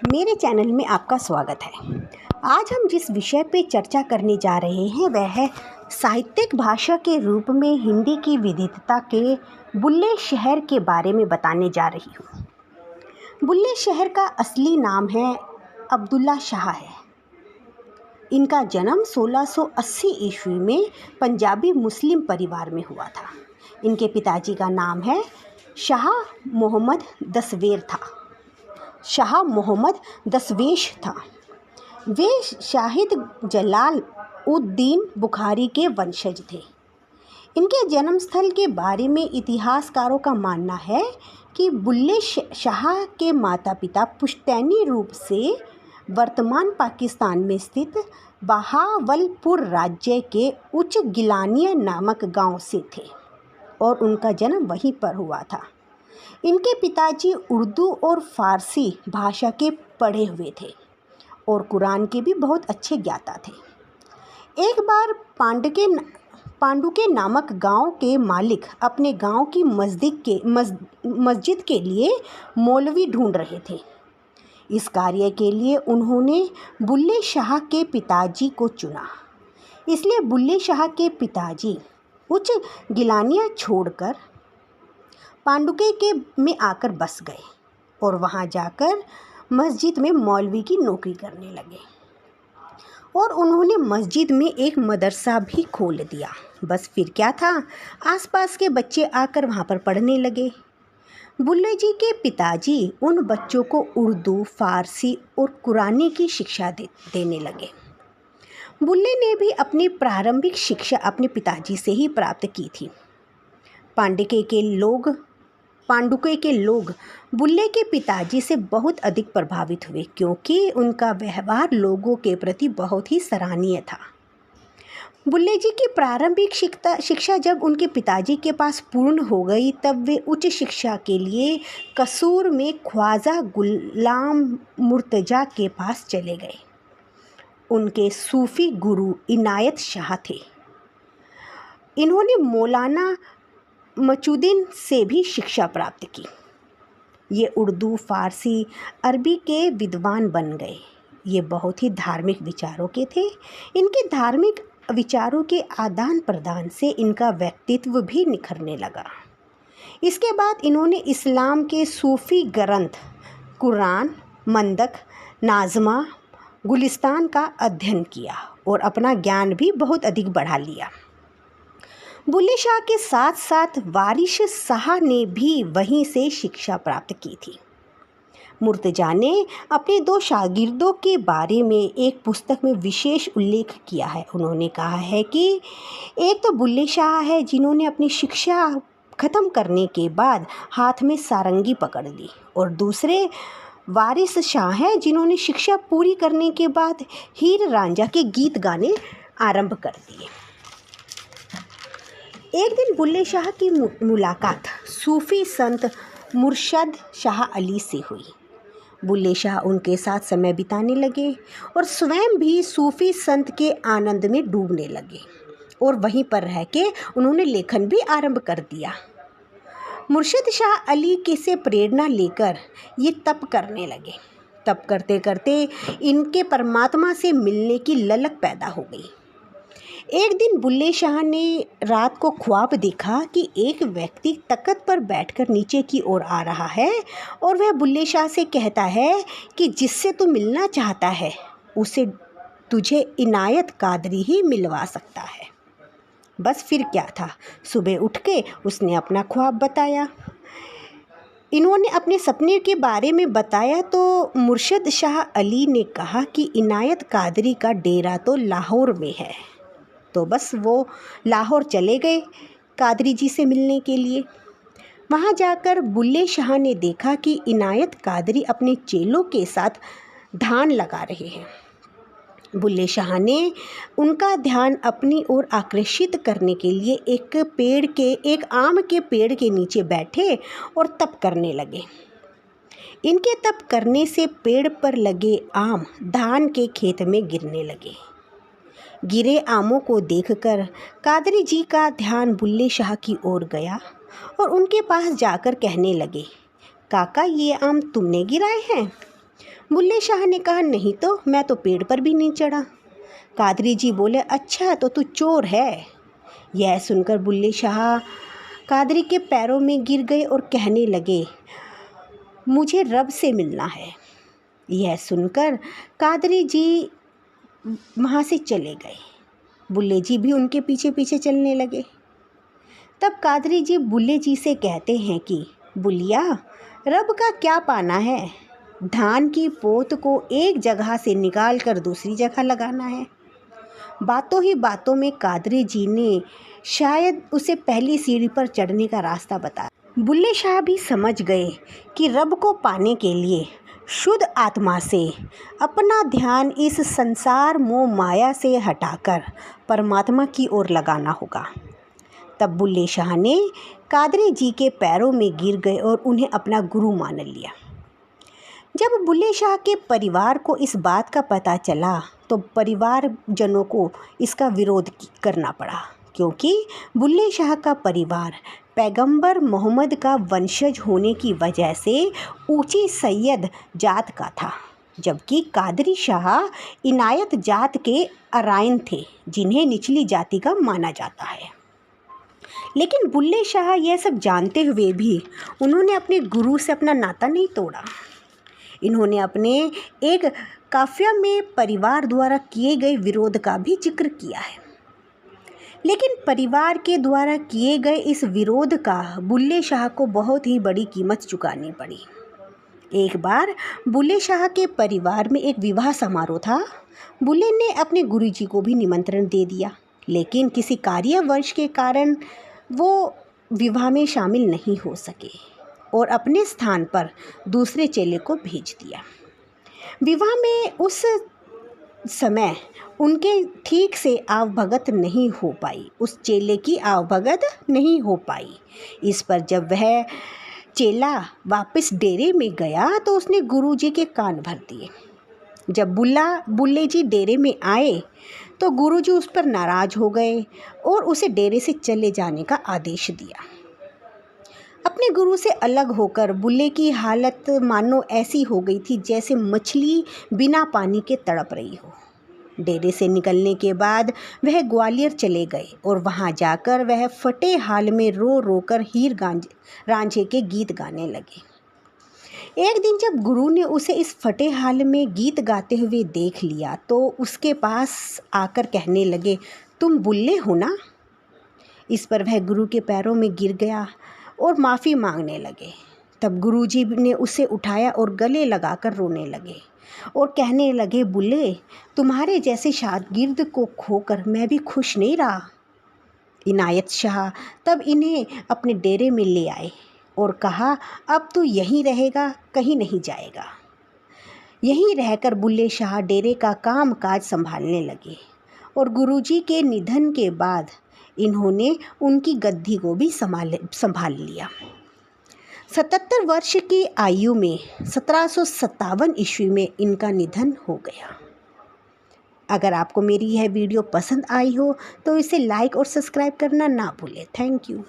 मेरे चैनल में आपका स्वागत है। आज हम जिस विषय पे चर्चा करने जा रहे हैं वह है साहित्यिक भाषा के रूप में हिंदी की विविधता के बुल्ले शहर के बारे में बताने जा रही हूँ। बुल्ले शहर का असली नाम है अब्दुल्ला शाह है। इनका जन्म 1680 ईस्वी में पंजाबी मुस्लिम परिवार में हुआ था। इनके पिताजी का नाम है शाह मोहम्मद दसवेश था। वे शाहिद जलाल उद-दीन बुखारी के वंशज थे। इनके जन्म स्थल के बारे में इतिहासकारों का मानना है कि बुल्ले शाह के माता पिता पुश्तैनी रूप से वर्तमान पाकिस्तान में स्थित बहावलपुर राज्य के उच्च गिलानिया नामक गांव से थे और उनका जन्म वहीं पर हुआ था। इनके पिताजी उर्दू और फ़ारसी भाषा के पढ़े हुए थे और कुरान के भी बहुत अच्छे ज्ञाता थे। एक बार पांडुके नामक गांव के मालिक अपने गांव की मस्जिद के लिए मौलवी ढूंढ रहे थे। इस कार्य के लिए उन्होंने बुल्ले शाह के पिताजी को चुना। इसलिए बुल्ले शाह के पिताजी उच्च गिलानिया छोड़कर पांडुके में आकर बस गए और वहां जाकर मस्जिद में मौलवी की नौकरी करने लगे और उन्होंने मस्जिद में एक मदरसा भी खोल दिया। बस फिर क्या था, आसपास के बच्चे आकर वहां पर पढ़ने लगे। बुल्ले जी के पिताजी उन बच्चों को उर्दू, फारसी और कुरानी की शिक्षा देने लगे। बुल्ले ने भी अपनी प्रारंभिक शिक्षा अपने पिताजी से ही प्राप्त की थी। पांडुके के लोग बुल्ले के पिताजी से बहुत अधिक प्रभावित हुए क्योंकि उनका व्यवहार लोगों के प्रति बहुत ही सराहनीय था। बुल्ले जी की प्रारंभिक शिक्षा जब उनके पिताजी के पास पूर्ण हो गई तब वे उच्च शिक्षा के लिए कसूर में ख्वाजा गुलाम मुर्तज़ा के पास चले गए। उनके सूफ़ी गुरु इनायत शाह थे। इन्होंने मौलाना मचुद्दीन से भी शिक्षा प्राप्त की। ये उर्दू, फ़ारसी, अरबी के विद्वान बन गए। ये बहुत ही धार्मिक विचारों के थे। इनके धार्मिक विचारों के आदान प्रदान से इनका व्यक्तित्व भी निखरने लगा। इसके बाद इन्होंने इस्लाम के सूफ़ी ग्रंथ कुरान, मंदक, नाज़मा, गुलिस्तान का अध्ययन किया और अपना ज्ञान भी बहुत अधिक बढ़ा लिया। बुल्ले शाह के साथ साथ वारिश शाह ने भी वहीं से शिक्षा प्राप्त की थी। मुर्तज़ा ने अपने 2 शागिर्दों के बारे में एक पुस्तक में विशेष उल्लेख किया है। उन्होंने कहा है कि एक तो बुल्ले शाह है जिन्होंने अपनी शिक्षा ख़त्म करने के बाद हाथ में सारंगी पकड़ ली और दूसरे वारिस शाह हैं जिन्होंने शिक्षा पूरी करने के बाद हीर रांझा के गीत गाने आरंभ कर दिए। एक दिन बुल्ले शाह की मुलाकात सूफ़ी संत मुर्शद शाह अली से हुई। बुल्ले शाह उनके साथ समय बिताने लगे और स्वयं भी सूफ़ी संत के आनंद में डूबने लगे और वहीं पर रह के उन्होंने लेखन भी आरंभ कर दिया। मुर्शद शाह अली के से प्रेरणा लेकर ये तप करने लगे। तप करते करते इनके परमात्मा से मिलने की ललक पैदा हो गई। एक दिन बुल्ले शाह ने रात को ख्वाब देखा कि एक व्यक्ति तख्त पर बैठकर नीचे की ओर आ रहा है और वह बुल्ले शाह से कहता है कि जिससे तू मिलना चाहता है उसे तुझे इनायत कादरी ही मिलवा सकता है। बस फिर क्या था, सुबह उठ के उसने अपना ख्वाब बताया। इन्होंने अपने सपने के बारे में बताया तो मुर्शद शाह अली ने कहा कि इनायत कादरी का डेरा तो लाहौर में है। तो बस वो लाहौर चले गए कादरी जी से मिलने के लिए। वहाँ जाकर बुल्ले शाह ने देखा कि इनायत कादरी अपने चेलों के साथ ध्यान लगा रहे हैं। बुल्ले शाह ने उनका ध्यान अपनी ओर आकर्षित करने के लिए एक आम के पेड़ के नीचे बैठे और तप करने लगे। इनके तप करने से पेड़ पर लगे आम धान के खेत में गिरने लगे। गिरे आमों को देखकर कादरी जी का ध्यान बुल्ले शाह की ओर गया और उनके पास जाकर कहने लगे, काका ये आम तुमने गिराए हैं? बुल्ले शाह ने कहा, नहीं तो मैं तो पेड़ पर भी नहीं चढ़ा। कादरी जी बोले, अच्छा तो तू चोर है। यह सुनकर बुल्ले शाह कादरी के पैरों में गिर गए और कहने लगे, मुझे रब से मिलना है। यह सुनकर कादरी जी वहाँ से चले गए। बुल्ले जी भी उनके पीछे पीछे चलने लगे। तब कादरी जी बुल्ले जी से कहते हैं कि बुलिया, रब का क्या पाना है, धान की पोत को एक जगह से निकाल कर दूसरी जगह लगाना है। बातों ही बातों में कादरी जी ने शायद उसे पहली सीढ़ी पर चढ़ने का रास्ता बताया। बुल्ले शाह भी समझ गए कि रब को पाने के लिए शुद्ध आत्मा से अपना ध्यान इस संसार मोह माया से हटाकर परमात्मा की ओर लगाना होगा। तब बुल्ले शाह ने कादरी जी के पैरों में गिर गए और उन्हें अपना गुरु मान लिया। जब बुल्ले शाह के परिवार को इस बात का पता चला तो परिवारजनों को इसका विरोध करना पड़ा, क्योंकि बुल्ले शाह का परिवार पैगंबर मोहम्मद का वंशज होने की वजह से ऊंची सैयद जात का था, जबकि कादरी शाह इनायत जात के अराइन थे, जिन्हें निचली जाति का माना जाता है। लेकिन बुल्ले शाह यह सब जानते हुए भी उन्होंने अपने गुरु से अपना नाता नहीं तोड़ा। इन्होंने अपने एक काफिया में परिवार द्वारा किए गए विरोध का भी जिक्र किया है। लेकिन परिवार के द्वारा किए गए इस विरोध का बुल्ले शाह को बहुत ही बड़ी कीमत चुकानी पड़ी। एक बार बुल्ले शाह के परिवार में एक विवाह समारोह था। बुल्ले ने अपने गुरुजी को भी निमंत्रण दे दिया, लेकिन किसी कार्यवश के कारण वो विवाह में शामिल नहीं हो सके और अपने स्थान पर दूसरे चेले को भेज दिया। विवाह में उस समय उनके ठीक से आवभगत नहीं हो पाई, उस चेले की आवभगत नहीं हो पाई। इस पर जब वह चेला वापस डेरे में गया तो उसने गुरुजी के कान भर दिए। जब बुल्ले जी डेरे में आए तो गुरुजी उस पर नाराज़ हो गए और उसे डेरे से चले जाने का आदेश दिया। अपने गुरु से अलग होकर बुल्ले की हालत मानो ऐसी हो गई थी जैसे मछली बिना पानी के तड़प रही हो। डेरे से निकलने के बाद वह ग्वालियर चले गए और वहां जाकर वह फटे हाल में रो रो कर हीर रांझे के गीत गाने लगे। एक दिन जब गुरु ने उसे इस फटे हाल में गीत गाते हुए देख लिया तो उसके पास आकर कहने लगे, तुम बुल्ले हो ना? इस पर वह गुरु के पैरों में गिर गया और माफ़ी मांगने लगे। तब गुरुजी ने उसे उठाया और गले लगाकर रोने लगे और कहने लगे, बुल्ले, तुम्हारे जैसे शागिर्द को खोकर मैं भी खुश नहीं रहा। इनायत शाह तब इन्हें अपने डेरे में ले आए और कहा, अब तू यहीं रहेगा, कहीं नहीं जाएगा। यहीं रहकर बुल्ले शाह डेरे का काम काज संभालने लगे और गुरुजी के निधन के बाद इन्होंने उनकी गद्दी को भी संभाल लिया। 77 वर्ष की आयु में 1757 ईस्वी में इनका निधन हो गया। अगर आपको मेरी यह वीडियो पसंद आई हो तो इसे लाइक और सब्सक्राइब करना ना भूलें। Thank you.